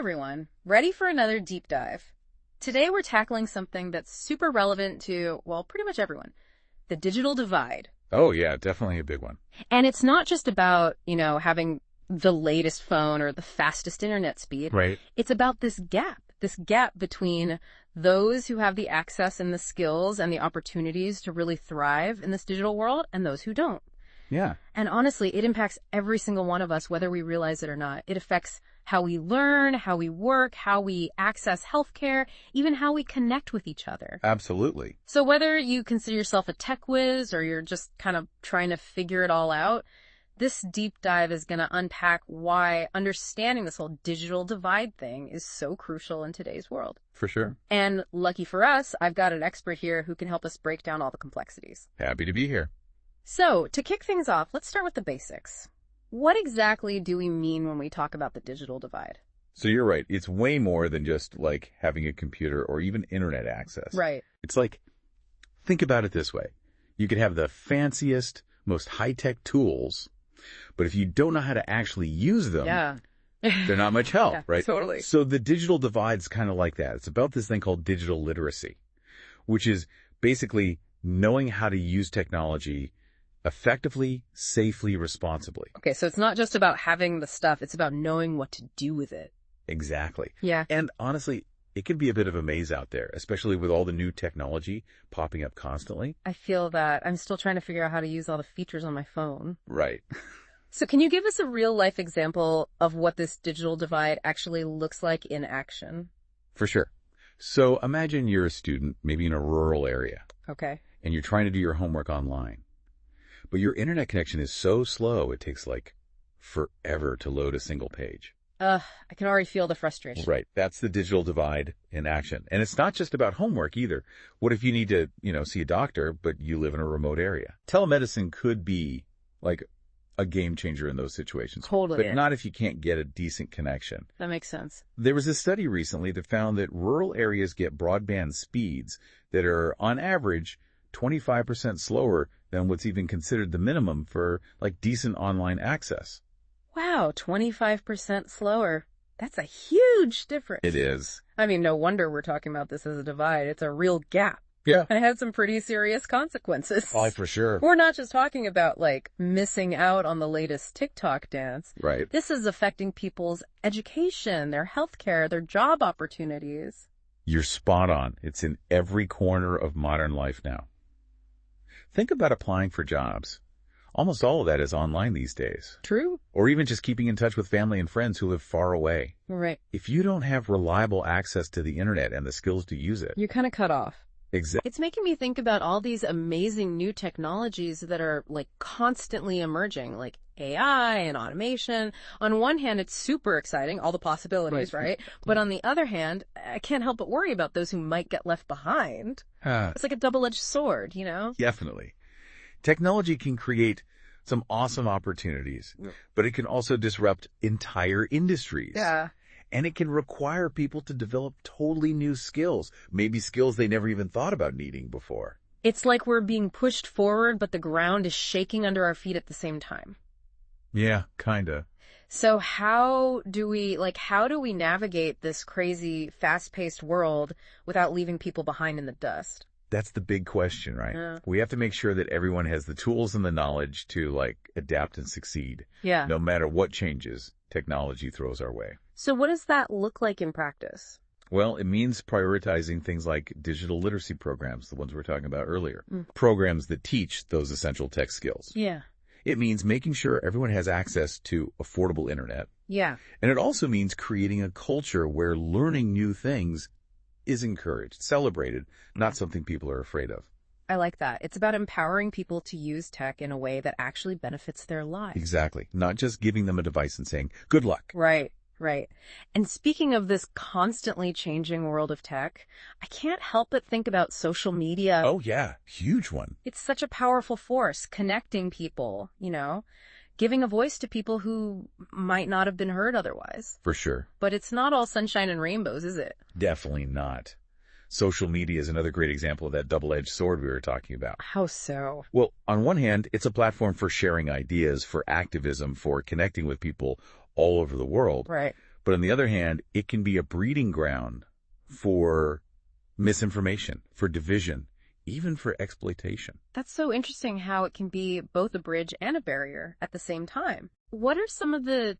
everyone, ready for another deep dive. Today we're tackling something that's super relevant to, well, pretty much everyone, the digital divide. Oh, yeah, definitely a big one. And it's not just about, having the latest phone or the fastest internet speed. Right. It's about this gap between those who have the access and the skills and the opportunities to really thrive in this digital world and those who don't. Yeah. And honestly, it impacts every single one of us, whether we realize it or not. It affects how we learn, how we work, how we access healthcare, even how we connect with each other. Absolutely. So whether you consider yourself a tech whiz or you're just kind of trying to figure it all out, this deep dive is going to unpack why understanding this whole digital divide thing is so crucial in today's world. For sure. And lucky for us, I've got an expert here who can help us break down all the complexities. Happy to be here. So, to kick things off, let's start with the basics. What exactly do we mean when we talk about the digital divide? So you're right. It's way more than just like having a computer or even internet access. Right. It's like, think about it this way. You could have the fanciest, most high-tech tools, but if you don't know how to actually use them, they're not much help, Yeah, right? totally. So the digital divide's kind of like that. It's about this thing called digital literacy, which is basically knowing how to use technology effectively, safely, responsibly. Okay, so it's not just about having the stuff, it's about knowing what to do with it. Exactly. Yeah. And honestly, it can be a bit of a maze out there, especially with all the new technology popping up constantly. I feel that. I'm still trying to figure out how to use all the features on my phone. Right. So can you give us a real life example of what this digital divide actually looks like in action? For sure. So imagine you're a student, maybe in a rural area, Okay. and you're trying to do your homework online. But your internet connection is so slow, it takes like forever to load a single page. I can already feel the frustration. Right. That's the digital divide in action. And it's not just about homework either. What if you need to, see a doctor, but you live in a remote area? Telemedicine could be like a game changer in those situations. Totally. But not if you can't get a decent connection. That makes sense. There was a study recently that found that rural areas get broadband speeds that are, on average, 25% slower than what's even considered the minimum for, like, decent online access. Wow, 25% slower. That's a huge difference. It is. I mean, no wonder we're talking about this as a divide. It's a real gap. Yeah. And it had some pretty serious consequences. Oh, for sure. We're not just talking about, missing out on the latest TikTok dance. Right. This is affecting people's education, their healthcare, their job opportunities. You're spot on. It's in every corner of modern life now. Think about applying for jobs. Almost all of that is online these days. True. Or even just keeping in touch with family and friends who live far away. Right. If you don't have reliable access to the internet and the skills to use it. You're kind of cut off. Exactly. It's making me think about all these amazing new technologies that are constantly emerging, like AI and automation. On one hand, it's super exciting, all the possibilities, right? But on the other hand, I can't help but worry about those who might get left behind. It's like a double-edged sword, Definitely. Technology can create some awesome opportunities, but it can also disrupt entire industries. Yeah. And it can require people to develop totally new skills, maybe skills they never even thought about needing before. It's like we're being pushed forward, but the ground is shaking under our feet at the same time. Yeah, kinda. So how do we navigate this crazy, fast-paced world without leaving people behind in the dust? That's the big question, right? Yeah. We have to make sure that everyone has the tools and the knowledge to adapt and succeed. Yeah. No matter what changes technology throws our way. So what does that look like in practice? Well, it means prioritizing things like digital literacy programs, the ones we were talking about earlier. Programs that teach those essential tech skills. Yeah. It means making sure everyone has access to affordable internet. Yeah. And it also means creating a culture where learning new things is encouraged, celebrated, not something people are afraid of. I like that. It's about empowering people to use tech in a way that actually benefits their lives. Exactly. Not just giving them a device and saying, good luck. Right. And speaking of this constantly changing world of tech, I can't help but think about social media. Oh, yeah. Huge one. It's such a powerful force, connecting people, giving a voice to people who might not have been heard otherwise. For sure. But it's not all sunshine and rainbows, is it? Definitely not. Social media is another great example of that double-edged sword we were talking about. How so? Well, on one hand, it's a platform for sharing ideas, for activism, for connecting with people all over the world. Right. But on the other hand, it can be a breeding ground for misinformation, for division, even for exploitation. That's so interesting how it can be both a bridge and a barrier at the same time. What are some of the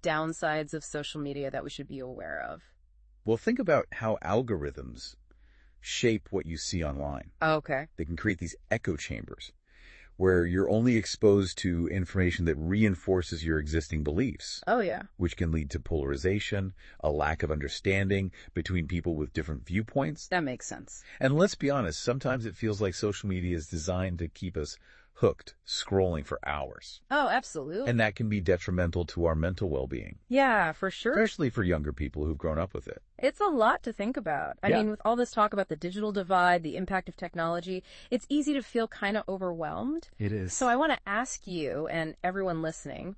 downsides of social media that we should be aware of? Well, think about how algorithms shape what you see online. Oh, okay. They can create these echo chambers where you're only exposed to information that reinforces your existing beliefs. Oh, yeah. Which can lead to polarization, a lack of understanding between people with different viewpoints. That makes sense. And let's be honest, sometimes it feels like social media is designed to keep us hooked, scrolling for hours. Oh, absolutely. And that can be detrimental to our mental well-being. Yeah, for sure. Especially for younger people who've grown up with it. It's a lot to think about. I mean, with all this talk about the digital divide, the impact of technology, it's easy to feel kind of overwhelmed. It is. So I want to ask you and everyone listening,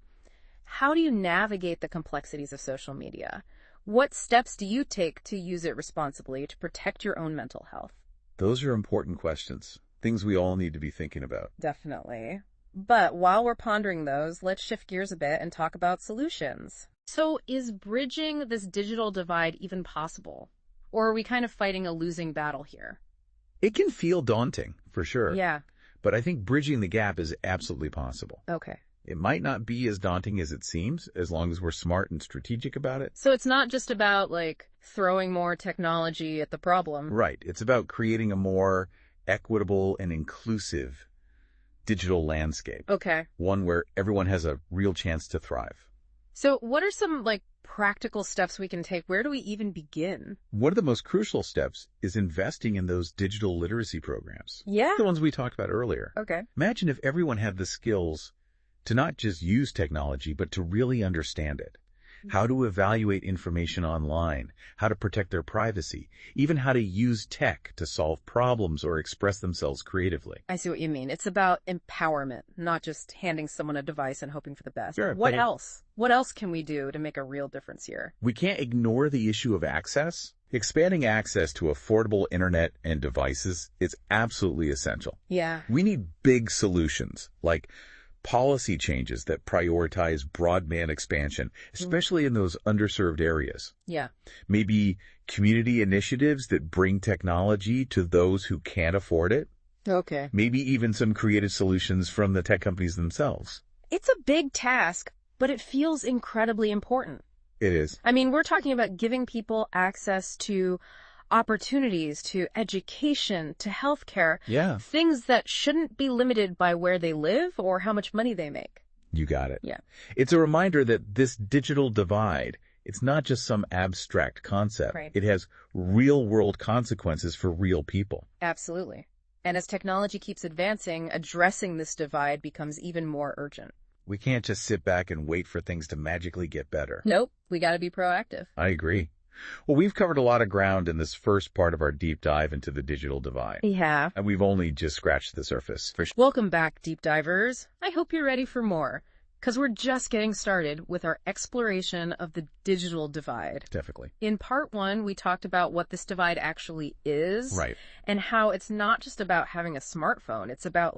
how do you navigate the complexities of social media? What steps do you take to use it responsibly to protect your own mental health? Those are important questions. Things we all need to be thinking about. Definitely. But while we're pondering those, let's shift gears a bit and talk about solutions. So is bridging this digital divide even possible? Or are we kind of fighting a losing battle here? It can feel daunting, for sure. Yeah. But I think bridging the gap is absolutely possible. Okay. It might not be as daunting as it seems, as long as we're smart and strategic about it. So it's not just about, throwing more technology at the problem. Right. It's about creating a more equitable and inclusive digital landscape. Okay. One where everyone has a real chance to thrive. So what are some, practical steps we can take? Where do we even begin? One of the most crucial steps is investing in those digital literacy programs. Yeah. The ones we talked about earlier. Okay. Imagine if everyone had the skills to not just use technology, but to really understand it. How to evaluate information online, how to protect their privacy, even how to use tech to solve problems or express themselves creatively. I see what you mean. It's about empowerment, not just handing someone a device and hoping for the best. Sure, What else? What else can we do to make a real difference here? We can't ignore the issue of access. Expanding access to affordable internet and devices is absolutely essential. Yeah. We need big solutions like policy changes that prioritize broadband expansion, especially in those underserved areas. Yeah. Maybe community initiatives that bring technology to those who can't afford it. Okay. Maybe even some creative solutions from the tech companies themselves. It's a big task, but it feels incredibly important. It is. I mean, we're talking about giving people access to opportunities, to education, to healthcare. Yeah. Things that shouldn't be limited by where they live or how much money they make. You got it. Yeah. It's a reminder that this digital divide, it's not just some abstract concept. Right. It has real-world consequences for real people. Absolutely. And as technology keeps advancing, addressing this divide becomes even more urgent. We can't just sit back and wait for things to magically get better. Nope. We got to be proactive. I agree. Well, we've covered a lot of ground in this first part of our deep dive into the digital divide. Yeah. And we've only just scratched the surface. Welcome back, deep divers. I hope you're ready for more, because we're just getting started with our exploration of the digital divide. Definitely. In part one, we talked about what this divide actually is. Right. And how it's not just about having a smartphone. It's about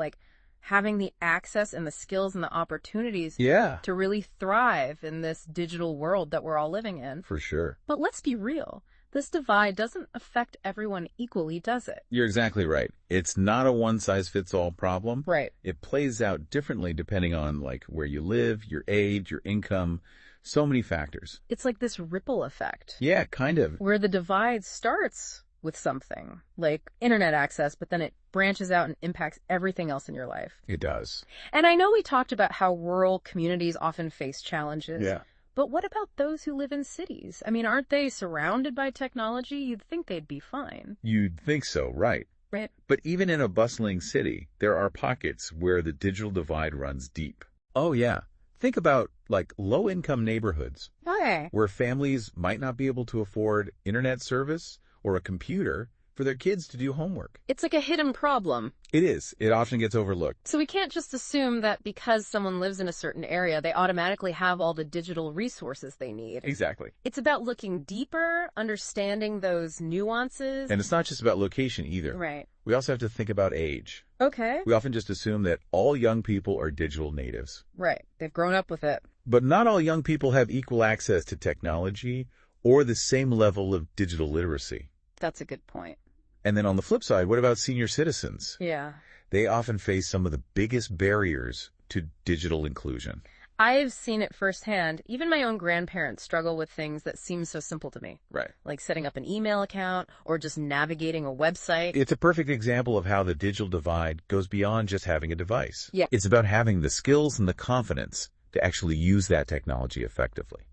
having the access and the skills and the opportunities to really thrive in this digital world that we're all living in. For sure. But let's be real. This divide doesn't affect everyone equally, does it? You're exactly right. It's not a one-size-fits-all problem. Right. It plays out differently depending on where you live, your age, your income, so many factors. It's like this ripple effect. Yeah, kind of. Where the divide starts with something like internet access, but then it branches out and impacts everything else in your life. It does. And I know we talked about how rural communities often face challenges. Yeah. But what about those who live in cities? I mean, aren't they surrounded by technology? You'd think they'd be fine. You'd think so, right. Right. But even in a bustling city, there are pockets where the digital divide runs deep. Oh, yeah. Think about low-income neighborhoods. Okay. Where families might not be able to afford internet service or a computer for their kids to do homework. It's like a hidden problem. It is. It often gets overlooked. So we can't just assume that because someone lives in a certain area, they automatically have all the digital resources they need. Exactly. It's about looking deeper, understanding those nuances. And it's not just about location either. Right. We also have to think about age. Okay. We often just assume that all young people are digital natives. Right. They've grown up with it. But not all young people have equal access to technology or the same level of digital literacy. That's a good point. And then on the flip side, what about senior citizens? Yeah. They often face some of the biggest barriers to digital inclusion. I've seen it firsthand. Even my own grandparents struggle with things that seem so simple to me. Right. Like setting up an email account or just navigating a website. It's a perfect example of how the digital divide goes beyond just having a device. Yeah. It's about having the skills and the confidence to actually use that technology effectively.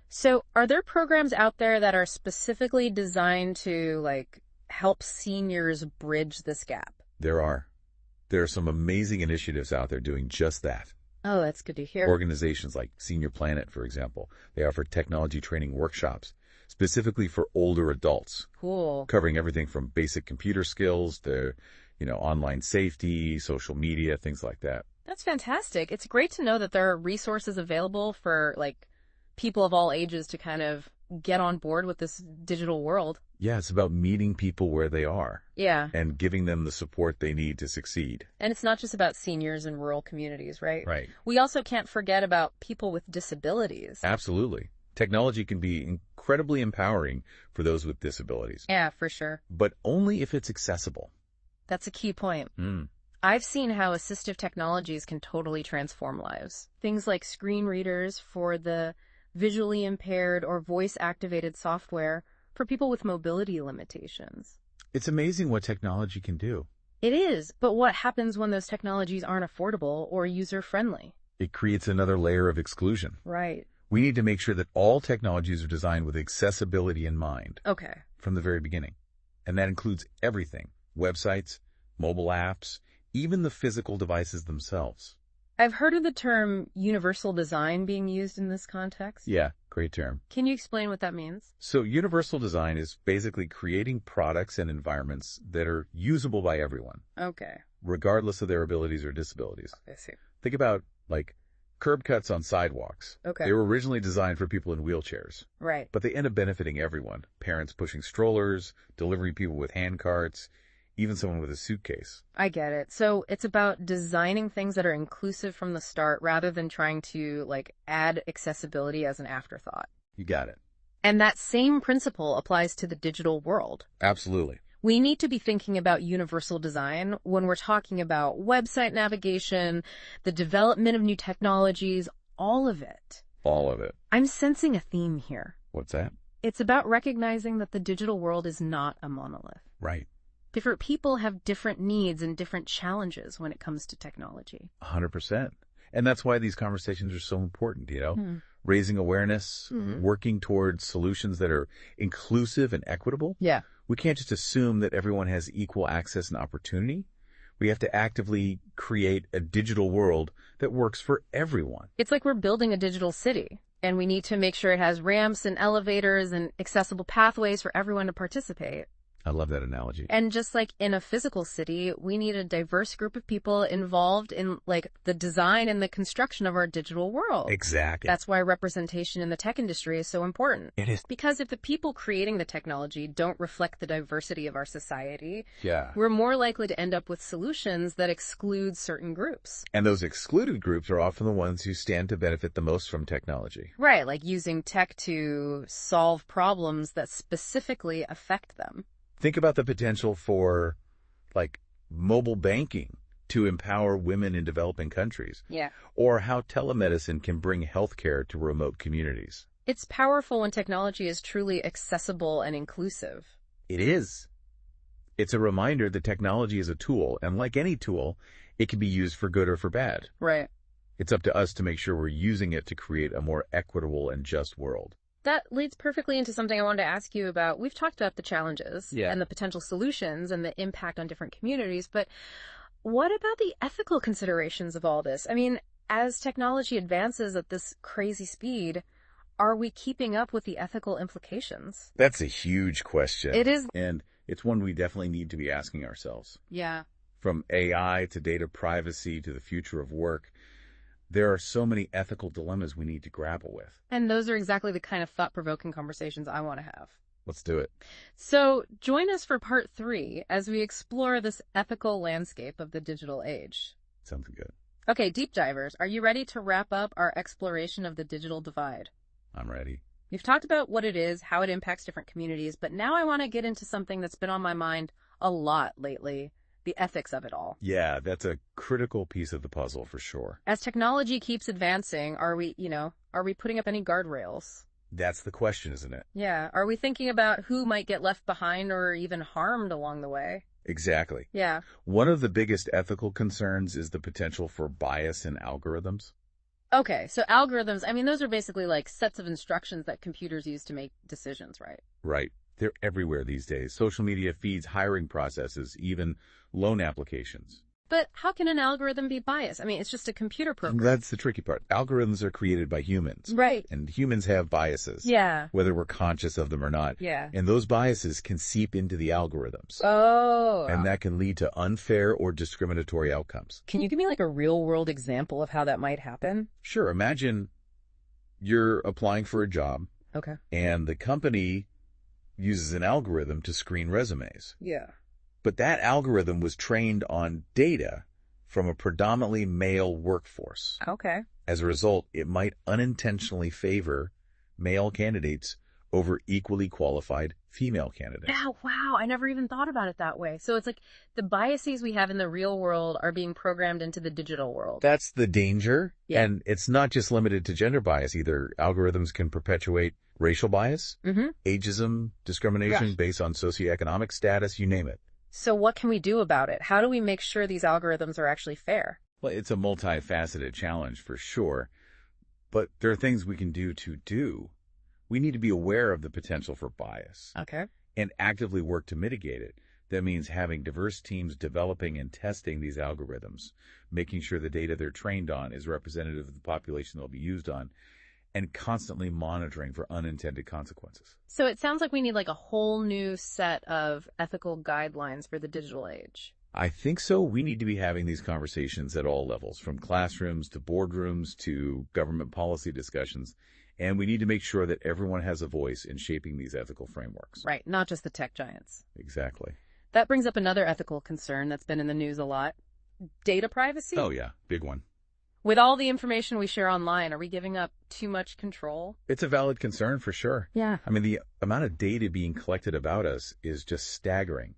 So are there programs out there that are specifically designed to, like, help seniors bridge this gap? There are. There are some amazing initiatives out there doing just that. Oh, that's good to hear. Organizations like Senior Planet, for example, they offer technology training workshops specifically for older adults. Cool. Covering everything from basic computer skills to, online safety, social media, things like that. That's fantastic. It's great to know that there are resources available for, like, people of all ages to kind of get on board with this digital world. Yeah, it's about meeting people where they are. Yeah. And giving them the support they need to succeed. And it's not just about seniors in rural communities, right? Right. We also can't forget about people with disabilities. Absolutely. Technology can be incredibly empowering for those with disabilities. Yeah, for sure. But only if it's accessible. That's a key point. Mm. I've seen how assistive technologies can totally transform lives. Things like screen readers for the visually impaired or voice-activated software for people with mobility limitations. It's amazing what technology can do. It is, but what happens when those technologies aren't affordable or user-friendly? It creates another layer of exclusion. Right. We need to make sure that all technologies are designed with accessibility in mind. Okay. From the very beginning. And that includes everything. Websites, mobile apps, even the physical devices themselves. I've heard of the term universal design being used in this context. Yeah, great term. Can you explain what that means? So universal design is basically creating products and environments that are usable by everyone. Okay. Regardless of their abilities or disabilities. I see. Think about, like, curb cuts on sidewalks. Okay. They were originally designed for people in wheelchairs. Right. But they end up benefiting everyone. Parents pushing strollers, delivering people with hand carts, even someone with a suitcase. I get it. So it's about designing things that are inclusive from the start rather than trying to, like, add accessibility as an afterthought. You got it. And that same principle applies to the digital world. Absolutely. We need to be thinking about universal design when we're talking about website navigation, the development of new technologies, all of it. All of it. I'm sensing a theme here. What's that? It's about recognizing that the digital world is not a monolith. Right. Different people have different needs and different challenges when it comes to technology. 100%. And that's why these conversations are so important, Raising awareness, working towards solutions that are inclusive and equitable. Yeah. We can't just assume that everyone has equal access and opportunity. We have to actively create a digital world that works for everyone. It's like we're building a digital city, and we need to make sure it has ramps and elevators and accessible pathways for everyone to participate. I love that analogy. And just like in a physical city, we need a diverse group of people involved in, like, the design and the construction of our digital world. Exactly. That's why representation in the tech industry is so important. It is. Because if the people creating the technology don't reflect the diversity of our society, Yeah. we're more likely to end up with solutions that exclude certain groups. And those excluded groups are often the ones who stand to benefit the most from technology. Right, like using tech to solve problems that specifically affect them. Think about the potential for, like, mobile banking to empower women in developing countries. Yeah. Or how telemedicine can bring healthcare to remote communities. It's powerful when technology is truly accessible and inclusive. It is. It's a reminder that technology is a tool, and like any tool, it can be used for good or for bad. Right. It's up to us to make sure we're using it to create a more equitable and just world. That leads perfectly into something I wanted to ask you about. We've talked about the challenges and the potential solutions and the impact on different communities, but what about the ethical considerations of all this? I mean, as technology advances at this crazy speed, are we keeping up with the ethical implications? That's a huge question. It is. And it's one we definitely need to be asking ourselves. Yeah. From AI to data privacy to the future of work, there are so many ethical dilemmas we need to grapple with. And those are exactly the kind of thought-provoking conversations I want to have. Let's do it. So join us for part 3 as we explore this ethical landscape of the digital age. Sounds good. Okay, deep divers, are you ready to wrap up our exploration of the digital divide? I'm ready. We've talked about what it is, how it impacts different communities, but now I want to get into something that's been on my mind a lot lately, the ethics of it all. Yeah, that's a critical piece of the puzzle for sure. As technology keeps advancing, are we putting up any guardrails? That's the question, isn't it? Yeah. Are we thinking about who might get left behind or even harmed along the way? Exactly. Yeah. One of the biggest ethical concerns is the potential for bias in algorithms. Okay, so algorithms, I mean, those are basically like sets of instructions that computers use to make decisions, right? Right. They're everywhere these days. Social media feeds, hiring processes, even loan applications. But how can an algorithm be biased? I mean, it's just a computer program. That's the tricky part. Algorithms are created by humans. Right. And humans have biases. Yeah. Whether we're conscious of them or not. Yeah. And those biases can seep into the algorithms. Oh. And that can lead to unfair or discriminatory outcomes. Can you give me like a real world example of how that might happen? Sure. Imagine you're applying for a job. Okay. And the company uses an algorithm to screen resumes. Yeah. But that algorithm was trained on data from a predominantly male workforce. Okay. As a result, it might unintentionally favor male candidates over equally qualified female candidates. Yeah, wow. I never even thought about it that way. So it's like the biases we have in the real world are being programmed into the digital world. That's the danger. Yeah. And it's not just limited to gender bias either. Algorithms can perpetuate racial bias, ageism, discrimination based on socioeconomic status, you name it. So what can we do about it? How do we make sure these algorithms are actually fair? Well, it's a multifaceted challenge for sure, but there are things we can do. We need to be aware of the potential for bias. Okay. And actively work to mitigate it. That means having diverse teams developing and testing these algorithms, making sure the data they're trained on is representative of the population they'll be used on, and constantly monitoring for unintended consequences. So it sounds like we need like a whole new set of ethical guidelines for the digital age. I think so. We need to be having these conversations at all levels, from classrooms to boardrooms to government policy discussions. And we need to make sure that everyone has a voice in shaping these ethical frameworks. Right, not just the tech giants. Exactly. That brings up another ethical concern that's been in the news a lot. Data privacy? Oh, yeah. Big one. With all the information we share online, are we giving up too much control? It's a valid concern for sure. Yeah. I mean, the amount of data being collected about us is just staggering.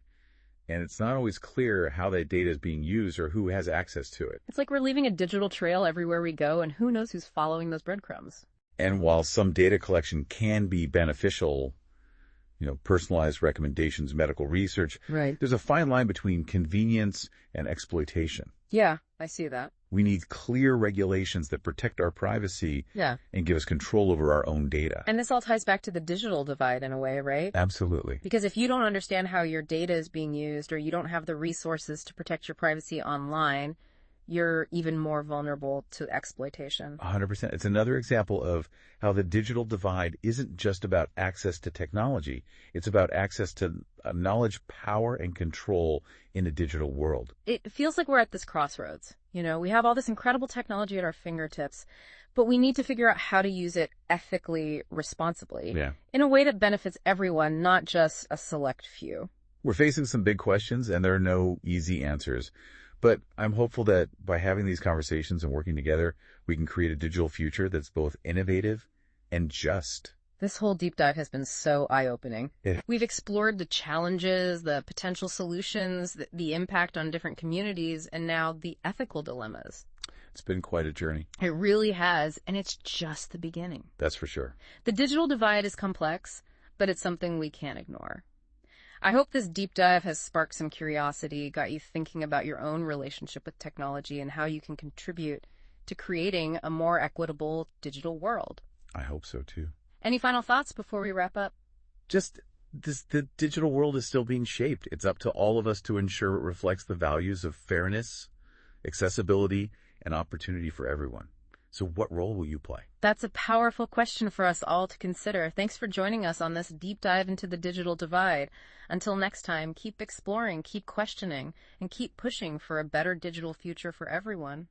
And it's not always clear how that data is being used or who has access to it. It's like we're leaving a digital trail everywhere we go, and who knows who's following those breadcrumbs. And while some data collection can be beneficial, personalized recommendations, medical research, right, there's a fine line between convenience and exploitation. Yeah, I see that. We need clear regulations that protect our privacy and give us control over our own data. And this all ties back to the digital divide in a way, right? Absolutely. Because if you don't understand how your data is being used, or you don't have the resources to protect your privacy online, you're even more vulnerable to exploitation. 100%. It's another example of how the digital divide isn't just about access to technology. It's about access to knowledge, power, and control in a digital world. It feels like we're at this crossroads. We have all this incredible technology at our fingertips, but we need to figure out how to use it ethically, responsibly, in a way that benefits everyone, not just a select few. We're facing some big questions, and there are no easy answers. But I'm hopeful that by having these conversations and working together, we can create a digital future that's both innovative and just. This whole deep dive has been so eye-opening. We've explored the challenges, the potential solutions, the impact on different communities, and now the ethical dilemmas. It's been quite a journey. It really has, and it's just the beginning. That's for sure. The digital divide is complex, but it's something we can't ignore. I hope this deep dive has sparked some curiosity, got you thinking about your own relationship with technology and how you can contribute to creating a more equitable digital world. I hope so, too. Any final thoughts before we wrap up? Just the digital world is still being shaped. It's up to all of us to ensure it reflects the values of fairness, accessibility, and opportunity for everyone. So what role will you play? That's a powerful question for us all to consider. Thanks for joining us on this deep dive into the digital divide. Until next time, keep exploring, keep questioning, and keep pushing for a better digital future for everyone.